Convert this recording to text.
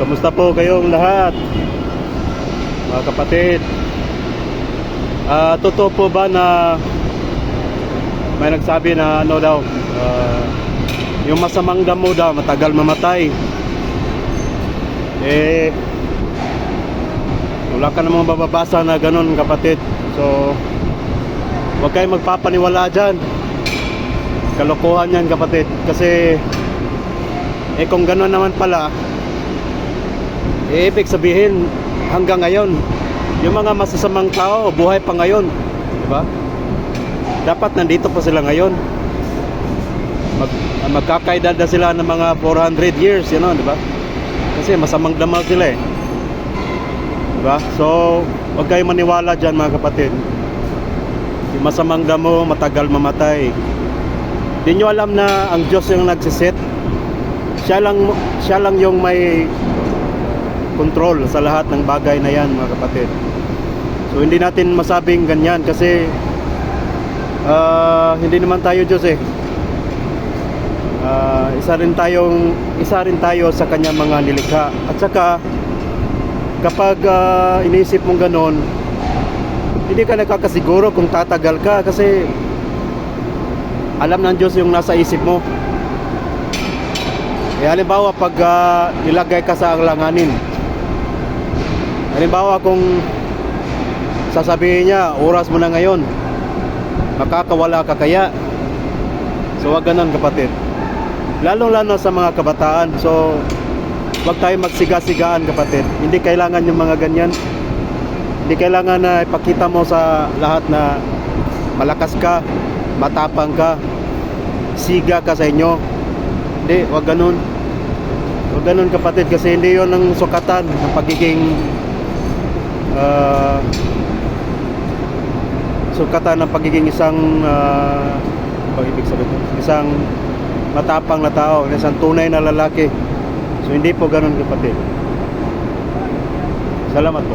Kamusta po kayong lahat, mga kapatid? Totoo po ba na may nagsabi na ano daw, yung masamang damo daw matagal mamatay? Wala ka namang mababasa na ganun, kapatid. So huwag kayong magpapaniwala dyan. Kalokohan yan, kapatid. Kasi kung ganun naman pala, ibig sabihin hanggang ngayon yung mga masasamang tao buhay pa ngayon, diba? Dapat nandito pa sila ngayon. Magkakaedad na sila ng mga 400 years, you know, diba? Kasi masamang damo sila diba? So huwag kayong maniwala dyan, mga kapatid. Yung masamang damo matagal mamatay. Di nyo alam na ang Diyos yung nagsiset. Siya lang yung may control sa lahat ng bagay na yan, mga kapatid. So hindi natin masabing ganyan kasi hindi naman tayo Diyos isa rin tayo sa kanyang mga nilikha. At saka kapag iniisip mong ganon, hindi ka nakakasiguro kung tatagal ka, kasi alam ng Diyos yung nasa isip mo. Halimbawa pag nilagay ka sa alanganin, halimbawa kung sasabihin niya oras mo na ngayon, makakawala ka kaya? So wag ganun, kapatid, lalong-lalo sa mga kabataan. So wag tayo magsiga-sigaan, kapatid. Hindi kailangan yung mga ganyan. Hindi kailangan na ipakita mo sa lahat na malakas ka, matapang ka, siga ka sa inyo. Hindi, wag ganun. Wag ganun, kapatid, kasi hindi yon ang sukatan ng pagiging isang ibig sabihin, isang matapang na tao, isang tunay na lalaki. So hindi po ganun, kapatid. Salamat po.